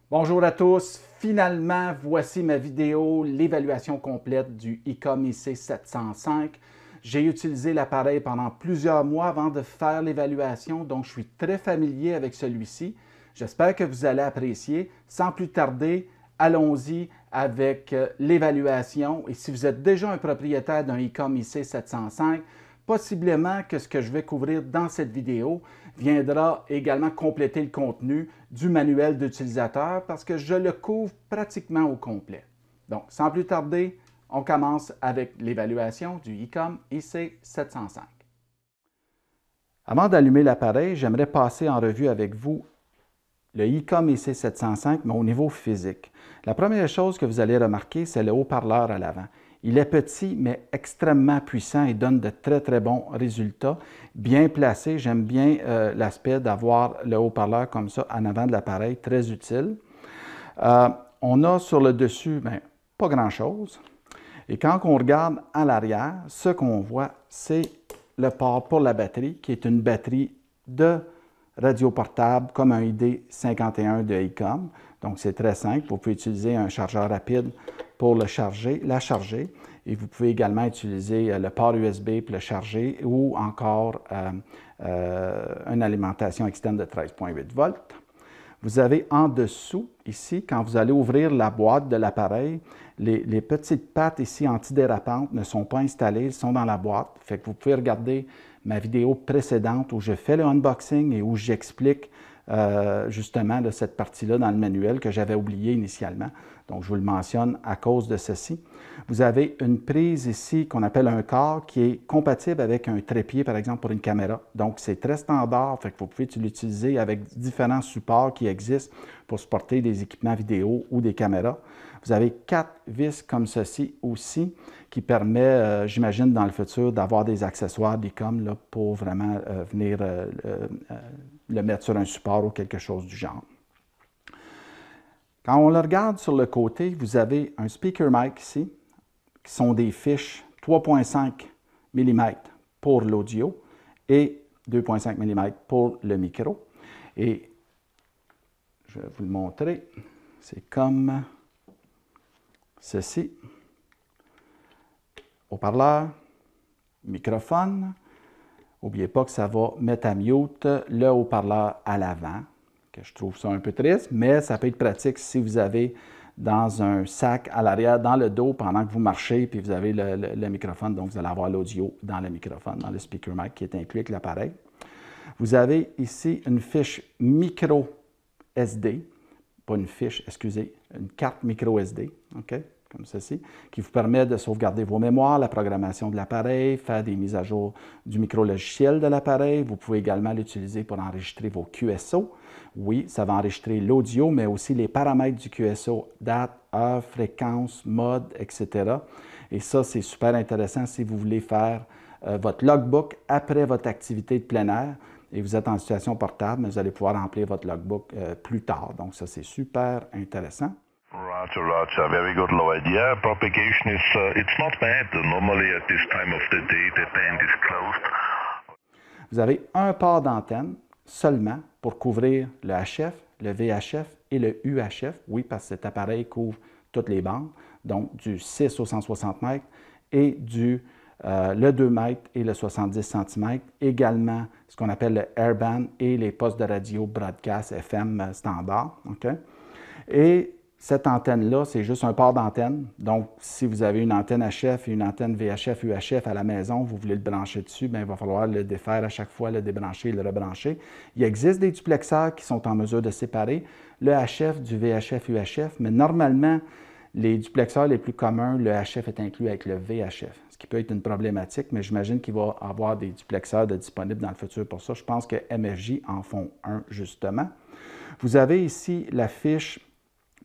Bonjour à tous, finalement voici ma vidéo, l'évaluation complète du ICOM IC705. J'ai utilisé l'appareil pendant plusieurs mois avant de faire l'évaluation, donc je suis très familier avec celui-ci. J'espère que vous allez apprécier. Sans plus tarder, allons-y avec l'évaluation. Et si vous êtes déjà un propriétaire d'un ICOM IC705, possiblement que ce que je vais couvrir dans cette vidéo viendra également compléter le contenu du manuel d'utilisateur parce que je le couvre pratiquement au complet. Donc, sans plus tarder, on commence avec l'évaluation du ICOM IC705. Avant d'allumer l'appareil, j'aimerais passer en revue avec vous le ICOM IC705, mais au niveau physique. La première chose que vous allez remarquer, c'est le haut-parleur à l'avant. Il est petit, mais extrêmement puissant et donne de très, très bons résultats. Bien placé, j'aime bien l'aspect d'avoir le haut-parleur comme ça en avant de l'appareil, très utile. On a sur le dessus, pas grand-chose. Et quand on regarde à l'arrière, ce qu'on voit, c'est le port pour la batterie, qui est une batterie de radio portable comme un ID51 de ICOM. Donc, c'est très simple. Vous pouvez utiliser un chargeur rapide pour la charger. Et vous pouvez également utiliser le port USB pour le charger ou encore une alimentation externe de 13,8 volts. Vous avez en dessous, ici, quand vous allez ouvrir la boîte de l'appareil, les petites pattes ici antidérapantes ne sont pas installées, elles sont dans la boîte. Fait que vous pouvez regarder ma vidéo précédente où je fais le unboxing et où j'explique justement cette partie-là dans le manuel que j'avais oublié initialement. Donc, je vous le mentionne à cause de ceci. Vous avez une prise ici qu'on appelle un corps qui est compatible avec un trépied, par exemple, pour une caméra. Donc, c'est très standard, fait que vous pouvez l'utiliser avec différents supports qui existent pour supporter des équipements vidéo ou des caméras. Vous avez 4 vis comme ceci aussi qui permet, j'imagine, dans le futur, d'avoir des accessoires d'ICOM pour vraiment venir le mettre sur un support ou quelque chose du genre. Quand on le regarde sur le côté, vous avez un speaker mic ici, qui sont des fiches 3,5 mm pour l'audio et 2,5 mm pour le micro. Et je vais vous le montrer. C'est comme ceci. Haut-parleur, microphone. N'oubliez pas que ça va mettre à mute le haut-parleur à l'avant, que je trouve ça un peu triste, mais ça peut être pratique si vous avez dans un sac à l'arrière, dans le dos, pendant que vous marchez, puis vous avez le microphone, donc vous allez avoir l'audio dans le microphone, dans le speaker mic qui est inclus avec l'appareil. Vous avez ici une fiche micro SD, pas une fiche, excusez, une carte micro SD, OK? Comme ceci, qui vous permet de sauvegarder vos mémoires, la programmation de l'appareil, faire des mises à jour du micro-logiciel de l'appareil. Vous pouvez également l'utiliser pour enregistrer vos QSO. Oui, ça va enregistrer l'audio, mais aussi les paramètres du QSO, date, heure, fréquence, mode, etc. Et ça, c'est super intéressant si vous voulez faire votre logbook après votre activité de plein air et vous êtes en situation portable, mais vous allez pouvoir remplir votre logbook plus tard. Donc ça, c'est super intéressant. Roger, Roger. Very good, Lloyd. Yeah, propagation is, it's not bad. Normally at this time of the day, the band is closed. Vous avez un port d'antenne seulement pour couvrir le HF, le VHF et le UHF. Oui, parce que cet appareil couvre toutes les bandes, donc du 6 au 160 mètres et le 2 mètres et le 70 cm. Également, ce qu'on appelle le airband et les postes de radio broadcast FM standard. Okay? Et cette antenne-là, c'est juste un port d'antenne. Donc, si vous avez une antenne HF et une antenne VHF, UHF à la maison, vous voulez le brancher dessus, bien, il va falloir le défaire à chaque fois, le débrancher et le rebrancher. Il existe des duplexeurs qui sont en mesure de séparer le HF du VHF, UHF, mais normalement, les duplexeurs les plus communs, le HF est inclus avec le VHF, ce qui peut être une problématique, mais j'imagine qu'il va y avoir des duplexeurs disponibles dans le futur pour ça. Je pense que MFJ en font un, justement. Vous avez ici la fiche.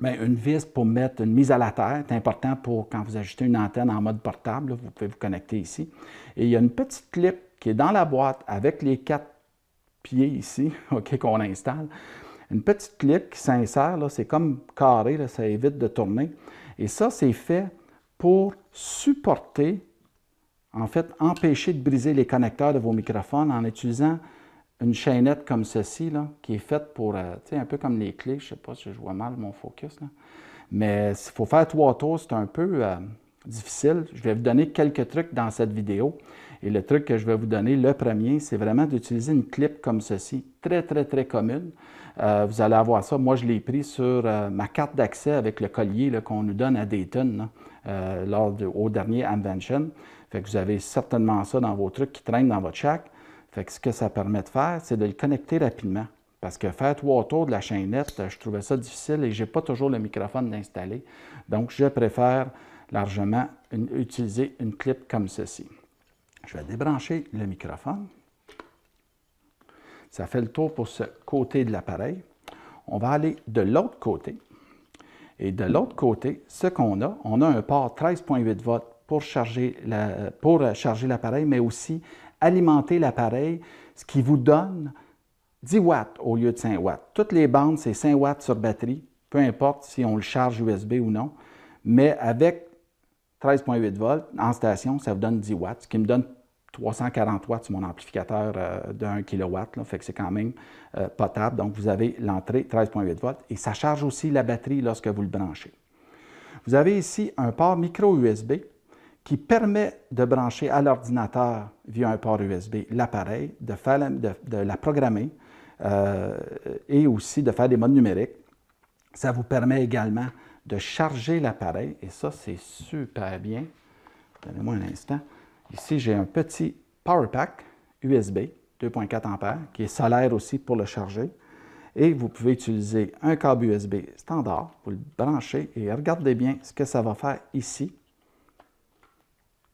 Bien, une vis pour mettre une mise à la terre. C'est important pour quand vous ajustez une antenne en mode portable. Là, vous pouvez vous connecter ici. Et il y a une petite clip qui est dans la boîte avec les 4 pieds ici, OK, qu'on installe. Une petite clip qui s'insère, c'est comme carré, là, ça évite de tourner. Et ça, c'est fait pour supporter, en fait, empêcher de briser les connecteurs de vos microphones en utilisant une chaînette comme ceci, là, qui est faite pour, tu sais, un peu comme les clés. Je ne sais pas si je vois mal mon focus, là. Mais s'il faut faire 3 tours, c'est un peu difficile. Je vais vous donner quelques trucs dans cette vidéo. Et le truc que je vais vous donner, le premier, c'est vraiment d'utiliser une clip comme ceci, très, très, très commune. Vous allez avoir ça. Moi, je l'ai pris sur ma carte d'accès avec le collier qu'on nous donne à Dayton au dernier Amvention. Fait que vous avez certainement ça dans vos trucs qui traînent dans votre shack. Fait que ce que ça permet de faire, c'est de le connecter rapidement. Parce que faire 3 tours de la chaînette, je trouvais ça difficile et je n'ai pas toujours le microphone installé. Donc, je préfère largement utiliser une clip comme ceci. Je vais débrancher le microphone. Ça fait le tour pour ce côté de l'appareil. On va aller de l'autre côté. Et de l'autre côté, ce qu'on a, on a un port 13,8 volts pour charger l'appareil, mais aussi alimenter l'appareil, ce qui vous donne 10 watts au lieu de 5 watts. Toutes les bandes, c'est 5 watts sur batterie, peu importe si on le charge USB ou non. Mais avec 13,8 volts en station, ça vous donne 10 watts, ce qui me donne 340 watts sur mon amplificateur de 1 kW. Là, fait que c'est quand même potable. Donc, vous avez l'entrée 13,8 volts et ça charge aussi la batterie lorsque vous le branchez. Vous avez ici un port micro USB qui permet de brancher à l'ordinateur via un port USB l'appareil, de la programmer et aussi de faire des modes numériques. Ça vous permet également de charger l'appareil et ça, c'est super bien. Donnez-moi un instant. Ici, j'ai un petit Power Pack USB 2,4 A qui est solaire aussi pour le charger. Et vous pouvez utiliser un câble USB standard, vous le branchez et regardez bien ce que ça va faire ici.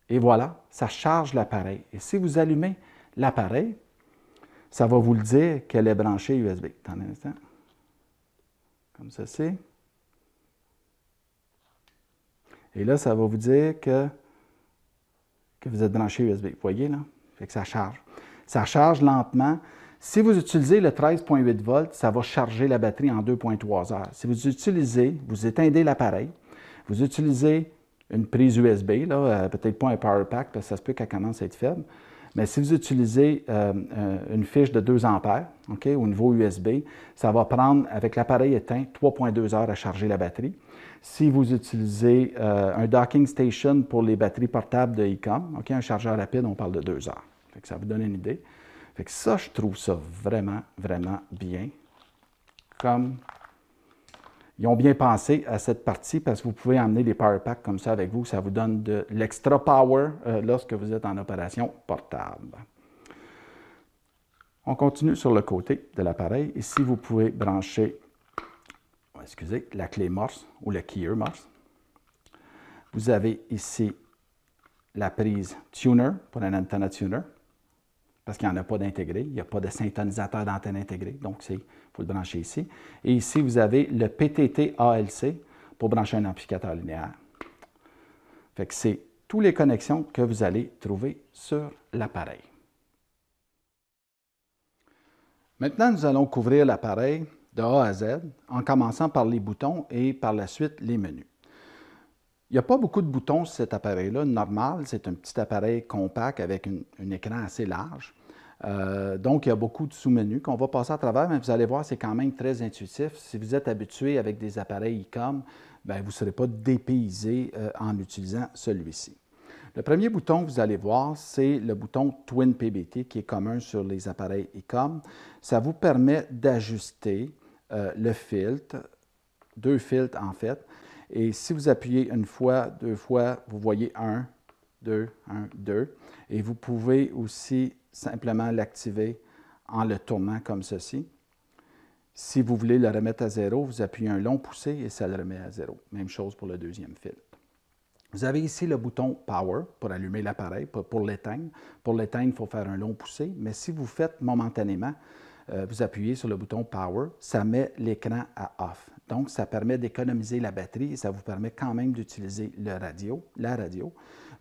Et voilà, ça charge l'appareil. Et si vous allumez l'appareil, ça va vous le dire qu'elle est branchée USB. Attendez un instant. Comme ceci. Et là, ça va vous dire que vous êtes branché USB. Vous voyez, là? Fait que ça charge. Ça charge lentement. Si vous utilisez le 13,8 volts, ça va charger la batterie en 2,3 heures. Si vous éteindez l'appareil, vous utilisez une prise USB, peut-être pas un Power Pack, parce que ça se peut qu'elle commence à être faible, mais si vous utilisez une fiche de 2 ampères, okay, au niveau USB, ça va prendre, avec l'appareil éteint, 3,2 heures à charger la batterie. Si vous utilisez un docking station pour les batteries portables de ICOM, okay, un chargeur rapide, on parle de 2 heures. Fait que ça vous donne une idée. Fait que ça, je trouve ça vraiment, vraiment bien. Comme ils ont bien pensé à cette partie parce que vous pouvez emmener des power packs comme ça avec vous. Ça vous donne de l'extra power lorsque vous êtes en opération portable. On continue sur le côté de l'appareil. Ici, vous pouvez brancher la clé Morse ou le keyer Morse. Vous avez ici la prise tuner pour un antenna tuner parce qu'il n'y en a pas d'intégré. Il n'y a pas de syntonisateur d'antenne intégré. Donc, il faut le brancher ici. Et ici, vous avez le PTT ALC pour brancher un amplificateur linéaire. Fait que c'est toutes les connexions que vous allez trouver sur l'appareil. Maintenant, nous allons couvrir l'appareil de A à Z en commençant par les boutons et par la suite les menus. Il n'y a pas beaucoup de boutons sur cet appareil-là. Normal, c'est un petit appareil compact avec un écran assez large. Donc, il y a beaucoup de sous-menus qu'on va passer à travers, mais vous allez voir, c'est quand même très intuitif. Si vous êtes habitué avec des appareils ICOM, bien, vous ne serez pas dépaysé en utilisant celui-ci. Le premier bouton que vous allez voir, c'est le bouton Twin PBT qui est commun sur les appareils ICOM. Ça vous permet d'ajuster le filtre, 2 filtres en fait. Et si vous appuyez une fois, 2 fois, vous voyez 1, 2, 1, 2. Et vous pouvez aussi simplement l'activer en le tournant comme ceci. Si vous voulez le remettre à 0, vous appuyez un long poussé et ça le remet à 0. Même chose pour le deuxième filtre. Vous avez ici le bouton Power pour allumer l'appareil, pour l'éteindre. Pour l'éteindre, il faut faire un long poussé, mais si vous faites momentanément, vous appuyez sur le bouton Power, ça met l'écran à Off. Donc, ça permet d'économiser la batterie et ça vous permet quand même d'utiliser la radio.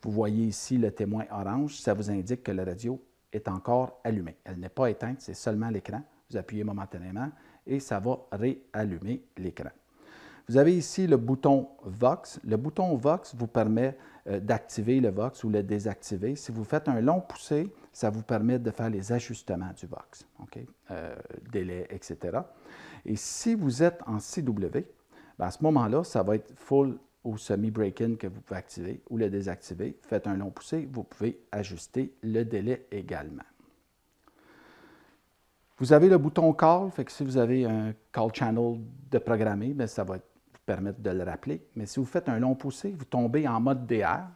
Vous voyez ici le témoin orange, ça vous indique que la radio est encore allumée. Elle n'est pas éteinte, c'est seulement l'écran. Vous appuyez momentanément et ça va réallumer l'écran. Vous avez ici le bouton Vox. Le bouton Vox vous permet d'activer le Vox ou le désactiver. Si vous faites un long poussé, ça vous permet de faire les ajustements du Vox, délai, etc. Et si vous êtes en CW, à ce moment-là, ça va être full ou semi-break-in que vous pouvez activer ou le désactiver. Faites un long poussé, vous pouvez ajuster le délai également. Vous avez le bouton Call, fait que si vous avez un Call Channel de programmer, bien, ça va vous permettre de le rappeler. Mais si vous faites un long poussé, vous tombez en mode DR.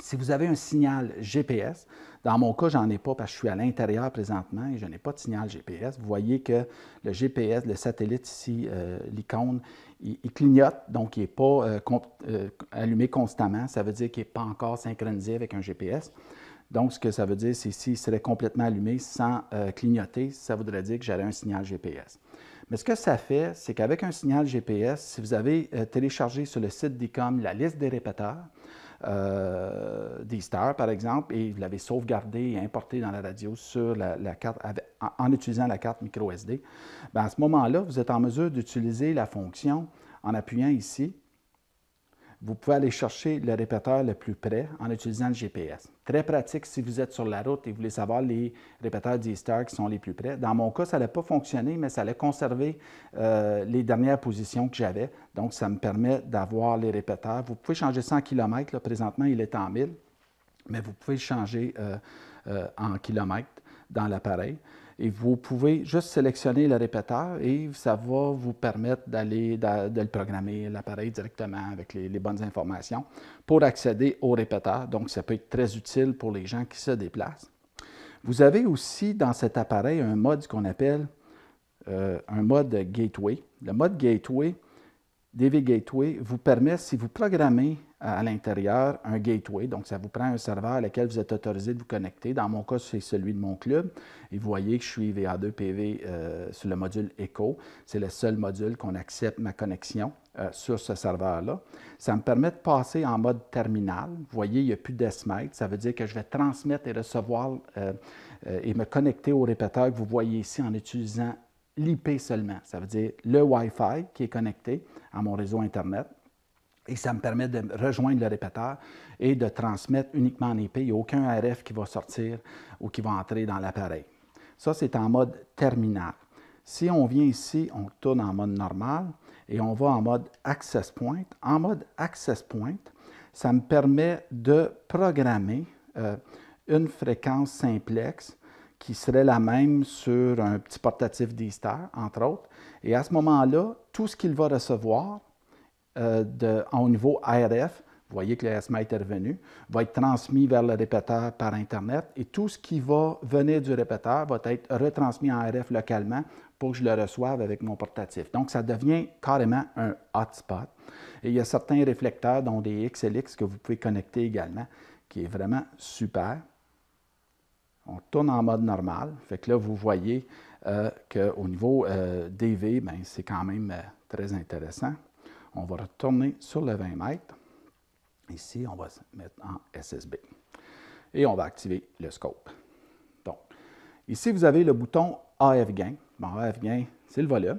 Si vous avez un signal GPS, dans mon cas, j'en ai pas parce que je suis à l'intérieur présentement et je n'ai pas de signal GPS. Vous voyez que le GPS, le satellite ici, l'icône, il clignote, donc il n'est pas allumé constamment. Ça veut dire qu'il n'est pas encore synchronisé avec un GPS. Donc, ce que ça veut dire, c'est s'il serait complètement allumé sans clignoter, ça voudrait dire que j'aurais un signal GPS. Mais ce que ça fait, c'est qu'avec un signal GPS, si vous avez téléchargé sur le site d'ICOM la liste des répéteurs, D-Star, par exemple, et vous l'avez sauvegardé et importé dans la radio sur la carte, en utilisant la carte micro SD, bien, à ce moment-là, vous êtes en mesure d'utiliser la fonction en appuyant ici. Vous pouvez aller chercher le répéteur le plus près en utilisant le GPS. Très pratique si vous êtes sur la route et vous voulez savoir les répéteurs D-Star qui sont les plus près. Dans mon cas, ça n'allait pas fonctionner, mais ça allait conserver les dernières positions que j'avais. Donc, ça me permet d'avoir les répéteurs. Vous pouvez changer ça en kilomètres. Là, présentement, il est en 1000, mais vous pouvez le changer en kilomètres dans l'appareil. Et vous pouvez juste sélectionner le répéteur et ça va vous permettre de le programmer, l'appareil directement avec les bonnes informations pour accéder au répéteur. Donc, ça peut être très utile pour les gens qui se déplacent. Vous avez aussi dans cet appareil un mode qu'on appelle un mode Gateway. Le mode Gateway, DV Gateway, vous permet, si vous programmez à l'intérieur un gateway, donc ça vous prend un serveur à lequel vous êtes autorisé de vous connecter. Dans mon cas, c'est celui de mon club. Et vous voyez que je suis VA2PV sur le module Echo. C'est le seul module qu'on accepte ma connexion sur ce serveur-là. Ça me permet de passer en mode terminal. Vous voyez, il n'y a plus d'esmètres. Ça veut dire que je vais transmettre et recevoir et me connecter au répéteur que vous voyez ici en utilisant l'IP seulement. Ça veut dire le Wi-Fi qui est connecté à mon réseau Internet. Et ça me permet de rejoindre le répéteur et de transmettre uniquement en IP. Il n'y a aucun RF qui va sortir ou qui va entrer dans l'appareil. Ça, c'est en mode terminal. Si on vient ici, on tourne en mode normal et on va en mode Access Point. En mode Access Point, ça me permet de programmer une fréquence simplex qui serait la même sur un petit portatif D-Star, entre autres. Et à ce moment-là, tout ce qu'il va recevoir au niveau ARF, vous voyez que le S-Mite est revenu, va être transmis vers le répéteur par Internet et tout ce qui va venir du répéteur va être retransmis en RF localement pour que je le reçoive avec mon portatif. Donc, ça devient carrément un hotspot. Et il y a certains réflecteurs, dont des XLX, que vous pouvez connecter également, qui est vraiment super. On tourne en mode normal. Fait que là, vous voyez qu'au niveau DV, c'est quand même très intéressant. On va retourner sur le 20 mètres. Ici, on va se mettre en SSB. Et on va activer le scope. Donc, ici, vous avez le bouton AF Gain. Bon, AF Gain, c'est le volume.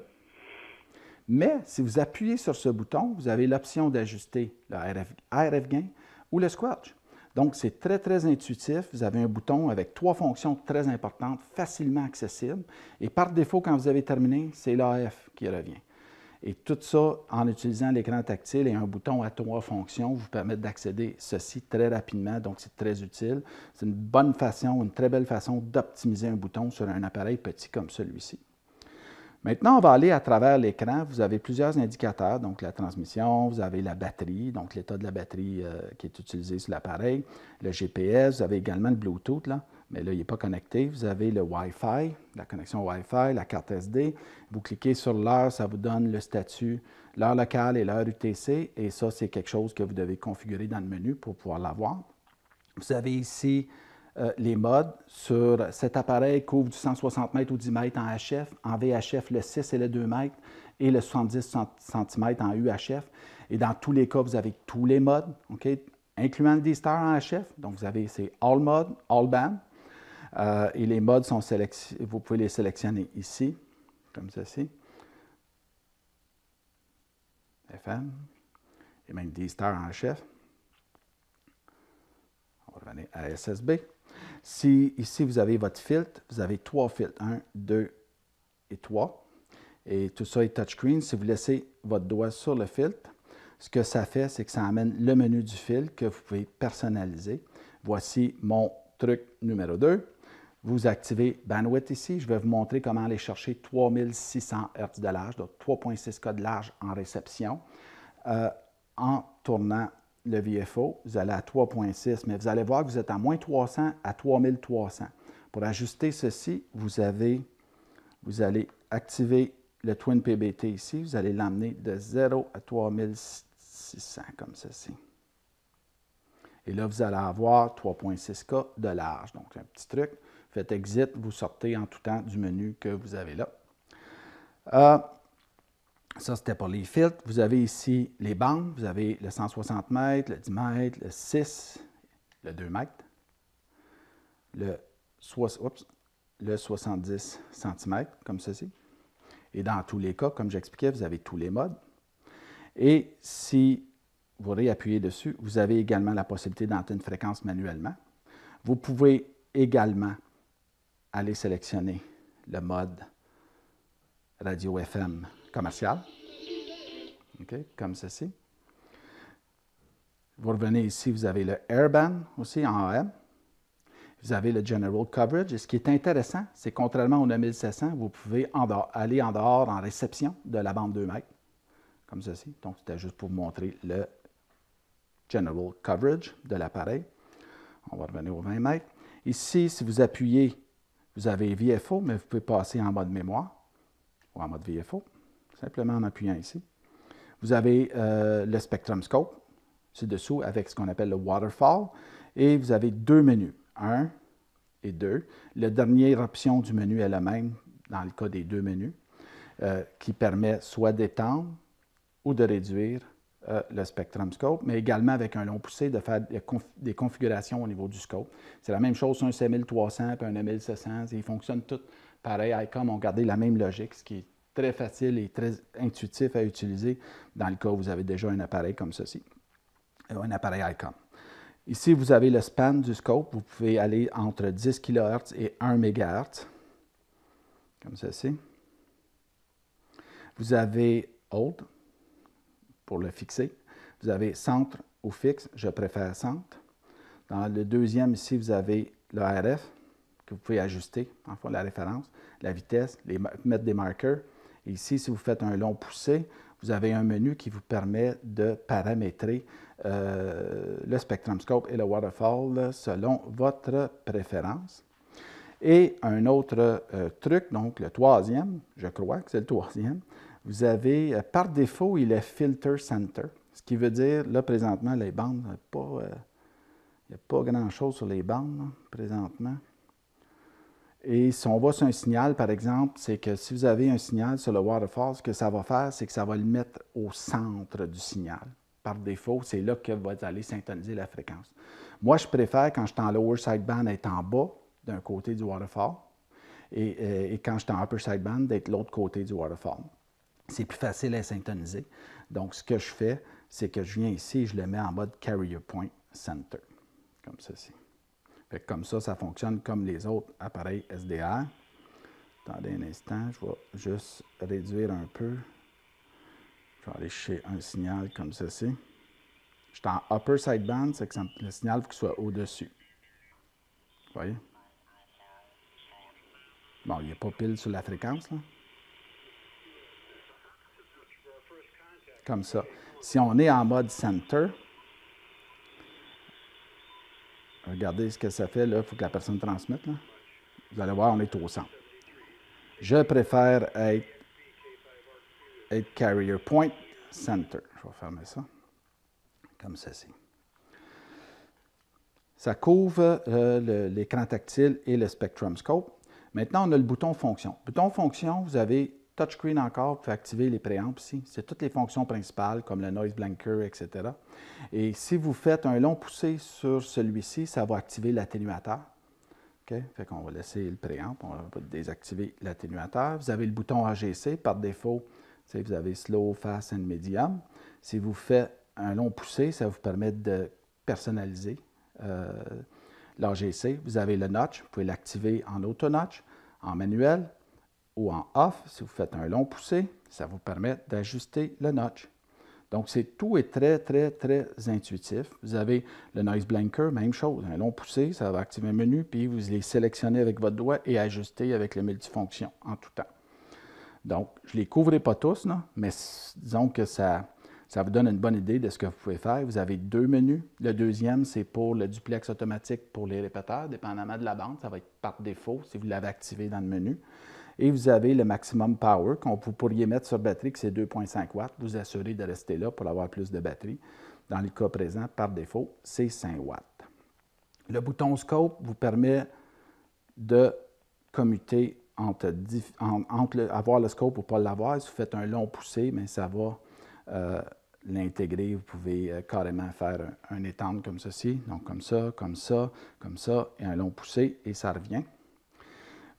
Mais si vous appuyez sur ce bouton, vous avez l'option d'ajuster le RF Gain ou le squelch. Donc, c'est très, très intuitif. Vous avez un bouton avec 3 fonctions très importantes, facilement accessibles. Et par défaut, quand vous avez terminé, c'est l'AF qui revient. Et tout ça, en utilisant l'écran tactile et un bouton à 3 fonctions, vous permet d'accéder ceci très rapidement, donc c'est très utile. C'est une bonne façon, une très belle façon d'optimiser un bouton sur un appareil petit comme celui-ci. Maintenant, on va aller à travers l'écran. Vous avez plusieurs indicateurs, donc la transmission, vous avez la batterie, donc l'état de la batterie qui est utilisé sur l'appareil, le GPS, vous avez également le Bluetooth, là, mais là, il n'est pas connecté. Vous avez le Wi-Fi, la connexion Wi-Fi, la carte SD. Vous cliquez sur l'heure, ça vous donne le statut, l'heure locale et l'heure UTC, et ça, c'est quelque chose que vous devez configurer dans le menu pour pouvoir l'avoir. Vous avez ici les modes sur cet appareil couvre du 160 mètres ou 10 mètres en HF, en VHF le 6 et le 2 mètres et le 70 cm en UHF. Et dans tous les cas, vous avez tous les modes, okay, incluant le D-Star en HF. Donc, vous avez ces All Mode, All Band. Et les modes sont sélectionnés, vous pouvez les sélectionner ici, comme ceci. FM et même D-Star en HF. On va revenir à SSB. Si ici, vous avez votre filtre, vous avez 3 filtres, 1, 2 et 3. Et tout ça est touchscreen. Si vous laissez votre doigt sur le filtre, ce que ça fait, c'est que ça amène le menu du filtre que vous pouvez personnaliser. Voici mon truc numéro 2. Vous activez Bandwidth ici. Je vais vous montrer comment aller chercher 3600 Hz de large, donc 3.6K de large en réception. En tournant le VFO, vous allez à 3.6, mais vous allez voir que vous êtes à moins 300 à 3300. Pour ajuster ceci, vous allez activer le Twin PBT ici. Vous allez l'emmener de 0 à 3600, comme ceci. Et là, vous allez avoir 3.6K de large. Donc, un petit truc. Faites Exit, vous sortez en tout temps du menu que vous avez là. Ça, c'était pour les filtres. Vous avez ici les bandes. Vous avez le 160 mètres, le 10 mètres, le 6, le 2 mètres, le 70 cm, comme ceci. Et dans tous les cas, comme j'expliquais, vous avez tous les modes. Et si vous réappuyez dessus, vous avez également la possibilité d'entrer une fréquence manuellement. Vous pouvez également aller sélectionner le mode radio FM commercial, okay, comme ceci. Vous revenez ici, vous avez le Airband aussi en AM. Vous avez le General Coverage. Et ce qui est intéressant, c'est contrairement au 9700, vous pouvez aller en dehors en réception de la bande 2 mètres, comme ceci. Donc, c'était juste pour vous montrer le General Coverage de l'appareil. On va revenir aux 20 mètres. Ici, si vous appuyez, vous avez VFO, mais vous pouvez passer en mode mémoire ou en mode VFO, simplement en appuyant ici. Vous avez le Spectrum Scope, ci-dessous, avec ce qu'on appelle le Waterfall. Et vous avez 2 menus, 1 et 2. La dernière option du menu est la même dans le cas des 2 menus, qui permet soit d'étendre ou de réduire le Spectrum Scope, mais également avec un long poussé de faire des configurations au niveau du scope. C'est la même chose sur un C1300 et un M1700. Ils fonctionnent tous pareil. ICOM ont gardé la même logique, ce qui est très facile et très intuitif à utiliser dans le cas où vous avez déjà un appareil comme ceci, un appareil ICOM. Ici, vous avez le span du scope. Vous pouvez aller entre 10 kHz et 1 MHz, comme ceci. Vous avez Hold pour le fixer. Vous avez centre ou fixe. Je préfère centre. Dans le deuxième, ici, vous avez le RF que vous pouvez ajuster, en fond, la référence, la vitesse, mettre des marqueurs. Et ici, si vous faites un long poussé, vous avez un menu qui vous permet de paramétrer le Spectrum Scope et le Waterfall selon votre préférence. Et un autre truc, donc le troisième, je crois que c'est le troisième, vous avez, par défaut, il est Filter Center, ce qui veut dire, là, présentement, les bandes, il n'y a pas grand-chose sur les bandes, là, présentement. Et si on va sur un signal, par exemple, c'est que si vous avez un signal sur le Waterfall, ce que ça va faire, c'est que ça va le mettre au centre du signal. Par défaut, c'est là que va aller syntoniser la fréquence. Moi, je préfère, quand je suis en lower sideband, être en bas d'un côté du Waterfall et quand je suis en upper sideband, d'être de l'autre côté du Waterfall. C'est plus facile à syntoniser. Donc, ce que je fais, c'est que je viens ici et je le mets en mode Carrier Point Center, comme ceci. Fait que comme ça fonctionne comme les autres appareils SDR. Attendez un instant, je vais juste réduire un peu. Je vais aller chercher un signal comme ceci. Je suis en upper sideband, c'est que le signal faut qu'il soit au-dessus. Vous voyez? Bon, il n'est pas pile sur la fréquence, là. Comme ça. Si on est en mode center, regardez ce que ça fait, là. Il faut que la personne transmette, là. Vous allez voir, on est au centre. Je préfère être Carrier Point Center. Je vais fermer ça, comme ceci. Ça couvre l'écran tactile et le Spectrum Scope. Maintenant, on a le bouton Fonction. Bouton Fonction, vous avez touchscreen encore, vous pouvez activer les préamps ici. C'est toutes les fonctions principales, comme le Noise Blanker, etc. Et si vous faites un long poussé sur celui-ci, ça va activer l'atténuateur. Okay? Fait qu'on va laisser le préamp, on va désactiver l'atténuateur. Vous avez le bouton AGC, par défaut, vous avez Slow, Fast and Medium. Si vous faites un long poussé, ça vous permet de personnaliser l'AGC, vous avez le notch, vous pouvez l'activer en auto-notch, en manuel ou en off. Si vous faites un long poussé, ça vous permet d'ajuster le notch. Donc, tout est très, très, très intuitif. Vous avez le noise blanker, même chose. Un long poussé, ça va activer un menu, puis vous les sélectionnez avec votre doigt et ajuster avec le multifonction en tout temps. Donc, je ne les couvrirai pas tous, là, mais disons que ça vous donne une bonne idée de ce que vous pouvez faire. Vous avez 2 menus. Le deuxième, c'est pour le duplex automatique pour les répéteurs, dépendamment de la bande. Ça va être par défaut si vous l'avez activé dans le menu. Et vous avez le maximum power qu'on vous pourriez mettre sur batterie, que c'est 2,5 watts. Vous assurez de rester là pour avoir plus de batterie. Dans le cas présent, par défaut, c'est 5 watts. Le bouton scope vous permet de commuter entre avoir le scope ou pas l'avoir. Si vous faites un long poussé, mais ça va l'intégrer. Vous pouvez carrément faire un étendre comme ceci. Donc comme ça, comme ça, comme ça, et un long poussé, et ça revient.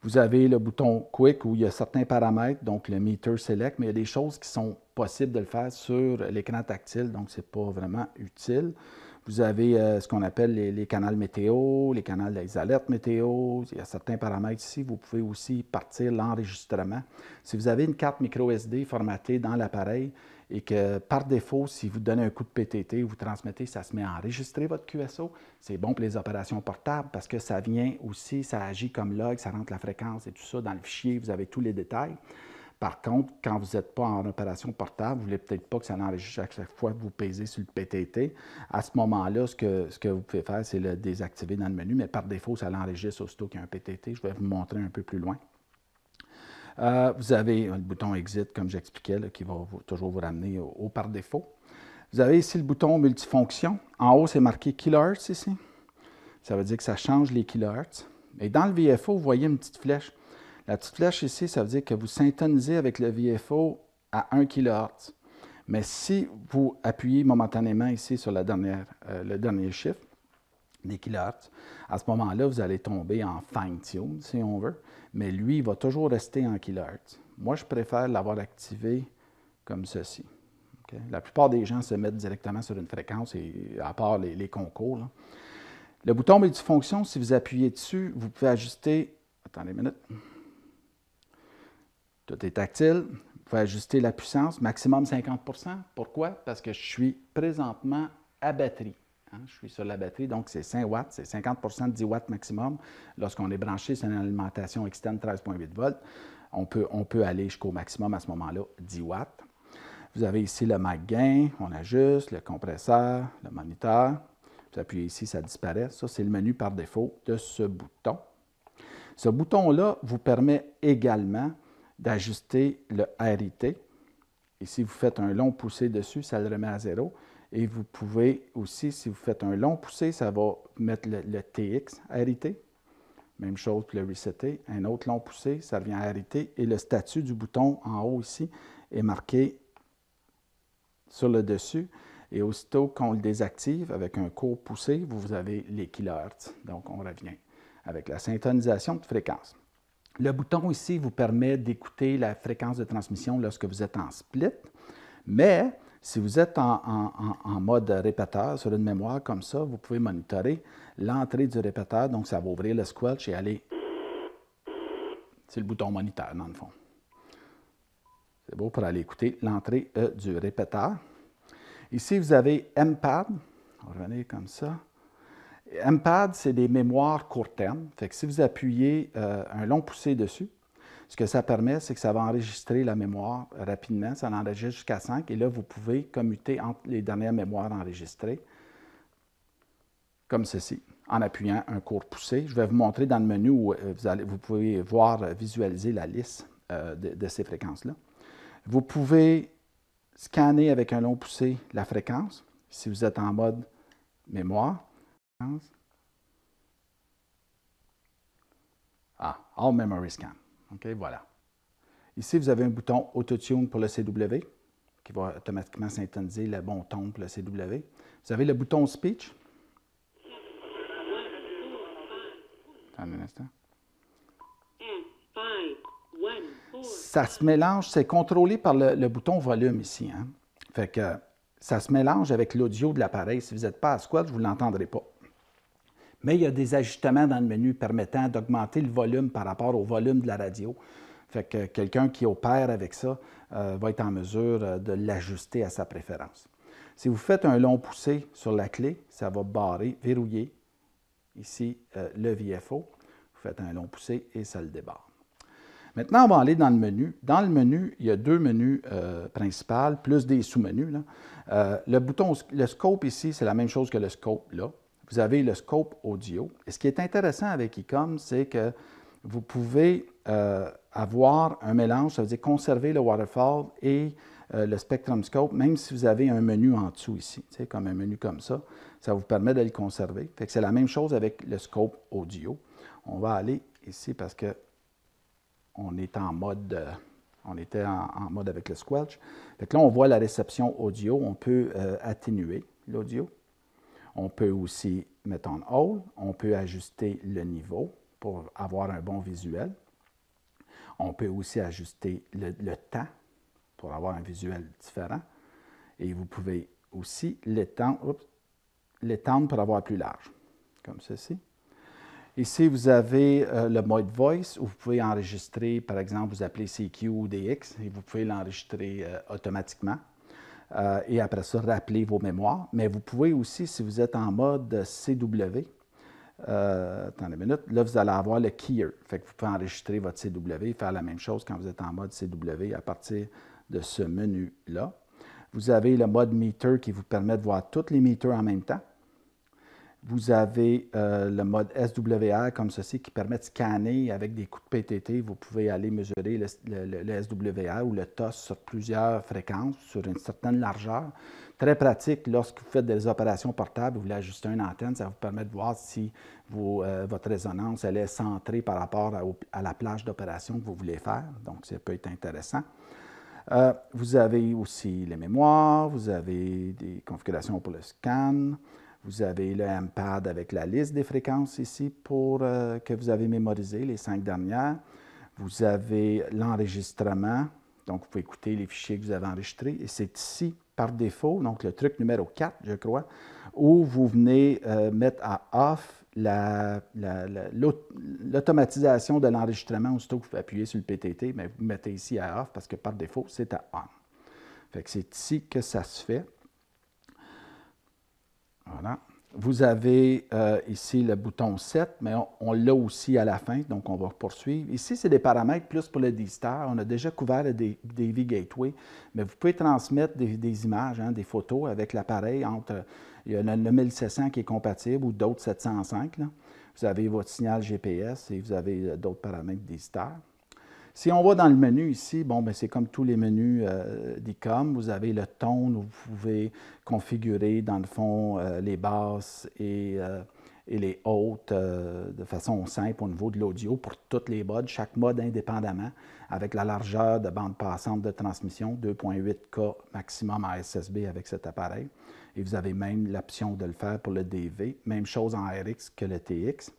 Vous avez le bouton Quick où il y a certains paramètres, donc le Meter Select, mais il y a des choses qui sont possibles de le faire sur l'écran tactile, donc ce n'est pas vraiment utile. Vous avez ce qu'on appelle les canaux météo, les canaux des alertes météo. Il y a certains paramètres ici. Vous pouvez aussi partir l'enregistrement. Si vous avez une carte micro SD formatée dans l'appareil et que par défaut, si vous donnez un coup de PTT ou vous transmettez, ça se met à enregistrer votre QSO, c'est bon pour les opérations portables parce que ça vient aussi, ça agit comme log, ça rentre la fréquence et tout ça dans le fichier. Vous avez tous les détails. Par contre, quand vous n'êtes pas en opération portable, vous ne voulez peut-être pas que ça enregistre à chaque fois que vous pèsez sur le PTT. À ce moment-là, ce que vous pouvez faire, c'est le désactiver dans le menu, mais par défaut, ça l'enregistre aussitôt qu'il y a un PTT. Je vais vous montrer un peu plus loin. Vous avez le bouton Exit, comme j'expliquais, qui va toujours vous ramener au par défaut. Vous avez ici le bouton multifonction. En haut, c'est marqué kHz ici. Ça veut dire que ça change les kHz. Et dans le VFO, vous voyez une petite flèche. La petite flèche ici, ça veut dire que vous syntonisez avec le VFO à 1 kHz. Mais si vous appuyez momentanément ici sur le dernier chiffre, des kHz, à ce moment-là, vous allez tomber en fine-tune, si on veut. Mais lui, il va toujours rester en kHz. Moi, je préfère l'avoir activé comme ceci. Okay? La plupart des gens se mettent directement sur une fréquence, et, à part les concours. Là. Le bouton multifonction, si vous appuyez dessus, vous pouvez ajuster... Attendez une minute. Tout est tactile. Vous pouvez ajuster la puissance, maximum 50 %. Pourquoi? Parce que je suis présentement à batterie. Hein? Je suis sur la batterie, donc c'est 5 watts, c'est 50 % de 10 watts maximum. Lorsqu'on est branché sur une alimentation externe 13,8 volts, on peut aller jusqu'au maximum à ce moment-là, 10 watts. Vous avez ici le mic gain, on ajuste, le compresseur, le moniteur. Vous appuyez ici, ça disparaît. Ça, c'est le menu par défaut de ce bouton. Ce bouton-là vous permet également d'ajuster le RIT. Et si vous faites un long poussé dessus, ça le remet à 0. Et vous pouvez aussi, si vous faites un long poussé, ça va mettre le TX RIT. Même chose pour le resetter. Un autre long poussé, ça revient à RIT. Et le statut du bouton en haut ici est marqué sur le dessus. Et aussitôt qu'on le désactive avec un court poussé, vous avez les kHz. Donc, on revient avec la syntonisation de fréquence. Le bouton ici vous permet d'écouter la fréquence de transmission lorsque vous êtes en split, mais si vous êtes en mode répéteur sur une mémoire comme ça, vous pouvez monitorer l'entrée du répéteur, donc ça va ouvrir le squelch et aller... C'est le bouton moniteur, dans le fond. C'est beau pour aller écouter l'entrée du répéteur. Ici, vous avez MPAD. On va revenir comme ça. MPAD, c'est des mémoires court terme. Fait que si vous appuyez un long poussé dessus, ce que ça permet, c'est que ça va enregistrer la mémoire rapidement. Ça enregistre jusqu'à 5. Et là, vous pouvez commuter entre les dernières mémoires enregistrées, comme ceci, en appuyant un court poussé. Je vais vous montrer dans le menu où vous pouvez visualiser la liste de ces fréquences-là. Vous pouvez scanner avec un long poussé la fréquence, si vous êtes en mode mémoire. All Memory Scan. OK, voilà. Ici, vous avez un bouton Auto-Tune pour le CW, qui va automatiquement synthétiser le bon ton pour le CW. Vous avez le bouton Speech. Attendez un instant. Ça se mélange, c'est contrôlé par le bouton volume ici. Hein? Fait que ça se mélange avec l'audio de l'appareil. Si vous n'êtes pas à squat, vous ne l'entendrez pas. Mais il y a des ajustements dans le menu permettant d'augmenter le volume par rapport au volume de la radio. Fait que quelqu'un qui opère avec ça va être en mesure de l'ajuster à sa préférence. Si vous faites un long poussé sur la clé, ça va barrer, verrouiller ici le VFO. Vous faites un long poussé et ça le débarre. Maintenant, on va aller dans le menu. Dans le menu, il y a deux menus principaux, plus des sous-menus. Le bouton, le scope ici, c'est la même chose que le scope là. Vous avez le scope audio. Et ce qui est intéressant avec ICOM, c'est que vous pouvez avoir un mélange, ça veut dire conserver le waterfall et le spectrum scope, même si vous avez un menu en dessous ici, comme un menu comme ça vous permet de le conserver. Fait que c'est la même chose avec le scope audio. On va aller ici parce que on est en mode, on était en mode avec le squelch. Fait que là, on voit la réception audio. On peut atténuer l'audio. On peut aussi mettre en hold. On peut ajuster le niveau pour avoir un bon visuel. On peut aussi ajuster le temps pour avoir un visuel différent. Et vous pouvez aussi l'étendre pour avoir plus large, comme ceci. Ici, vous avez le mode voice où vous pouvez enregistrer, par exemple, vous appelez CQ ou DX et vous pouvez l'enregistrer automatiquement. Et après ça, rappeler vos mémoires. Mais vous pouvez aussi, si vous êtes en mode CW, attendez une minute, là, vous allez avoir le keyer. Fait que vous pouvez enregistrer votre CW, faire la même chose quand vous êtes en mode CW à partir de ce menu-là. Vous avez le mode meter qui vous permet de voir tous les meters en même temps. Vous avez le mode SWR comme ceci qui permet de scanner avec des coups de PTT. Vous pouvez aller mesurer le SWR ou le TOS sur plusieurs fréquences, sur une certaine largeur. Très pratique lorsque vous faites des opérations portables, vous voulez ajuster une antenne, ça vous permet de voir si votre résonance elle est centrée par rapport à la plage d'opération que vous voulez faire. Donc, ça peut être intéressant. Vous avez aussi les mémoires, vous avez des configurations pour le scan. Vous avez le M-Pad avec la liste des fréquences ici pour que vous avez mémorisé, les 5 dernières. Vous avez l'enregistrement, donc vous pouvez écouter les fichiers que vous avez enregistrés. Et c'est ici, par défaut, donc le truc numéro 4, je crois, où vous venez mettre à off l'automatisation de l'enregistrement. Aussitôt que vous appuyez sur le PTT, mais vous mettez ici à off parce que par défaut, c'est à on. Fait que c'est ici que ça se fait. Voilà. Vous avez ici le bouton 7, mais on l'a aussi à la fin, donc on va poursuivre. Ici, c'est des paramètres plus pour le D-Star. On a déjà couvert le DV Gateway, mais vous pouvez transmettre des images, des photos avec l'appareil entre... Il y a le 1700 qui est compatible ou d'autres 705. Là. Vous avez votre signal GPS et vous avez d'autres paramètres D-Star. Si on va dans le menu ici, bon, c'est comme tous les menus d'ICOM. Vous avez le tone où vous pouvez configurer, dans le fond, les basses et les hautes de façon simple au niveau de l'audio pour tous les modes, chaque mode indépendamment, avec la largeur de bande passante de transmission, 2.8K maximum à SSB avec cet appareil. Et vous avez même l'option de le faire pour le DV. Même chose en RX que le TX.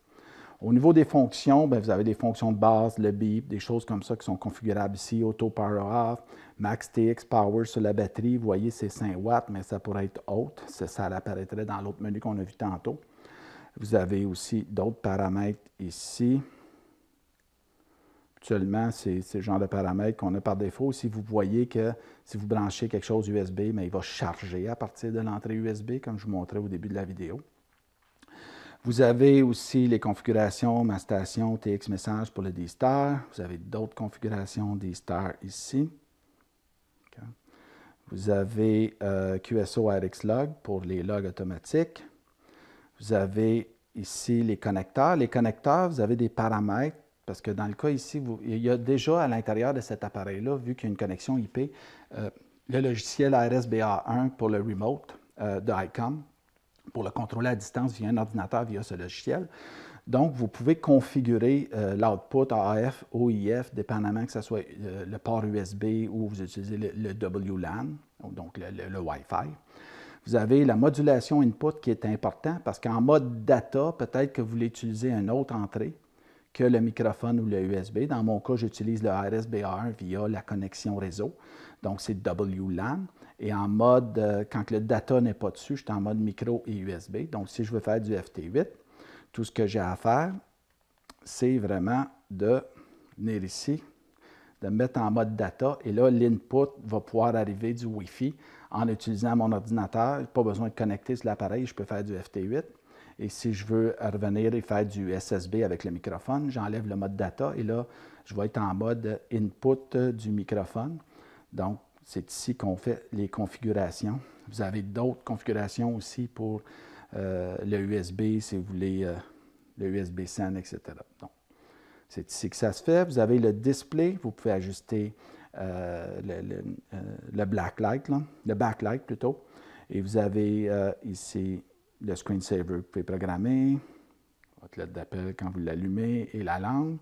Au niveau des fonctions, vous avez des fonctions de base, le beep, des choses comme ça qui sont configurables ici, Auto Power Off, Max TX Power sur la batterie. Vous voyez, c'est 5 watts, mais ça pourrait être haute. Ça apparaîtrait dans l'autre menu qu'on a vu tantôt. Vous avez aussi d'autres paramètres ici. Actuellement, c'est le genre de paramètres qu'on a par défaut. Si vous voyez que si vous branchez quelque chose USB, mais il va charger à partir de l'entrée USB, comme je vous montrais au début de la vidéo. Vous avez aussi les configurations, ma station, TX Message pour le D-Star. Vous avez d'autres configurations D-Star ici. Okay. Vous avez QSO RX Log pour les logs automatiques. Vous avez ici les connecteurs. Les connecteurs, vous avez des paramètres, parce que dans le cas ici, il y a déjà à l'intérieur de cet appareil-là, vu qu'il y a une connexion IP, le logiciel RSBA1 pour le remote de ICOM, pour le contrôler à distance via un ordinateur, via ce logiciel. Donc, vous pouvez configurer l'output AF, OIF, dépendamment que ce soit le port USB ou vous utilisez le WLAN, donc le Wi-Fi. Vous avez la modulation input qui est important parce qu'en mode data, peut-être que vous voulez utiliser une autre entrée que le microphone ou le USB. Dans mon cas, j'utilise le RSBA1 via la connexion réseau. Donc, c'est WLAN. Et en mode, quand le data n'est pas dessus, je suis en mode micro et USB. Donc, si je veux faire du FT8, Tout ce que j'ai à faire, c'est vraiment de venir ici, de me mettre en mode data. Et là, l'input va pouvoir arriver du Wi-Fi en utilisant mon ordinateur. Pas besoin de connecter sur l'appareil, je peux faire du FT8. Et si je veux revenir et faire du SSB avec le microphone, j'enlève le mode data et là, je vais être en mode input du microphone. Donc, c'est ici qu'on fait les configurations. Vous avez d'autres configurations aussi pour le USB, si vous voulez, le USB-CN, etc. Donc, c'est ici que ça se fait. Vous avez le display, vous pouvez ajuster le blacklight, le backlight plutôt. Et vous avez ici le screensaver, vous pouvez programmer, votre lettre d'appel quand vous l'allumez et la langue.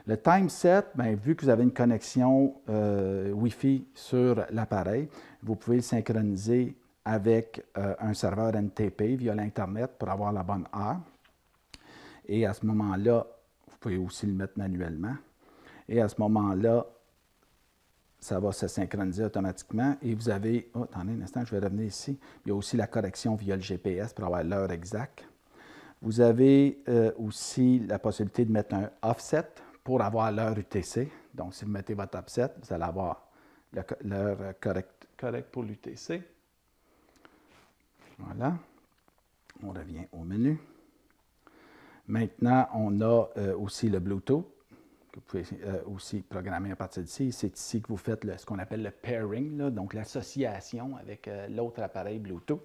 Le time set, bien, vu que vous avez une connexion Wi-Fi sur l'appareil, vous pouvez le synchroniser avec un serveur NTP via l'Internet pour avoir la bonne heure. Et à ce moment-là, vous pouvez aussi le mettre manuellement. Et à ce moment-là, ça va se synchroniser automatiquement. Et vous avez, oh, attendez un instant, je vais revenir ici. Il y a aussi la correction via le GPS pour avoir l'heure exacte. Vous avez aussi la possibilité de mettre un offset pour avoir l'heure UTC. Donc, si vous mettez votre offset, vous allez avoir l'heure correcte pour l'UTC. Voilà. On revient au menu. Maintenant, on a aussi le Bluetooth, que vous pouvez aussi programmer à partir d'ici. C'est ici que vous faites ce qu'on appelle le pairing, là, donc l'association avec l'autre appareil Bluetooth.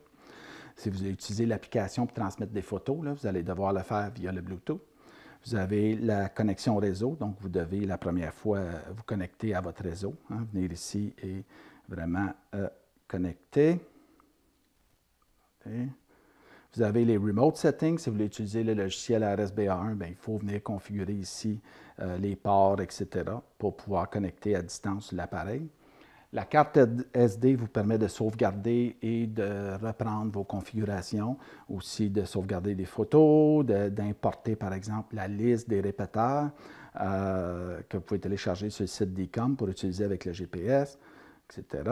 Si vous utilisez l'application pour transmettre des photos, là, vous allez devoir le faire via le Bluetooth. Vous avez la connexion réseau, donc vous devez la première fois vous connecter à votre réseau. Hein, venir ici et vraiment connecter. Okay. Vous avez les remote settings. Si vous voulez utiliser le logiciel RSBA1, bien, il faut venir configurer ici les ports, etc. pour pouvoir connecter à distance l'appareil. La carte SD vous permet de sauvegarder et de reprendre vos configurations, aussi de sauvegarder des photos, d'importer par exemple la liste des répéteurs que vous pouvez télécharger sur le site d'ICOM pour utiliser avec le GPS, etc.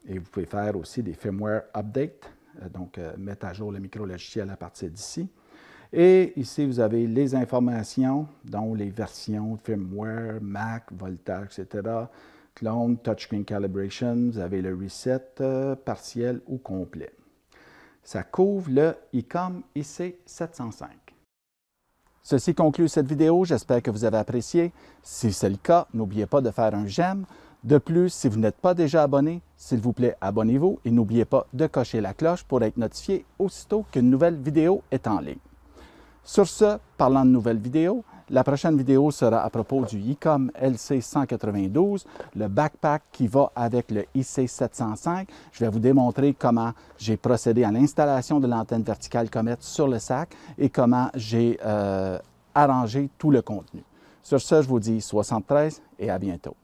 Et vous pouvez faire aussi des firmware updates, donc mettre à jour le micro-logiciel à partir d'ici. Et ici, vous avez les informations, dont les versions firmware, Mac, Voltage, etc., clone, touchscreen calibration, vous avez le reset partiel ou complet. Ça couvre le ICOM IC705. Ceci conclut cette vidéo, j'espère que vous avez apprécié. Si c'est le cas, n'oubliez pas de faire un j'aime. De plus, si vous n'êtes pas déjà abonné, s'il vous plaît, abonnez-vous et n'oubliez pas de cocher la cloche pour être notifié aussitôt qu'une nouvelle vidéo est en ligne. Sur ce, parlant de nouvelles vidéos, la prochaine vidéo sera à propos du ICOM LC192, le backpack qui va avec le IC705. Je vais vous démontrer comment j'ai procédé à l'installation de l'antenne verticale Comet sur le sac et comment j'ai arrangé tout le contenu. Sur ce, je vous dis 73 et à bientôt.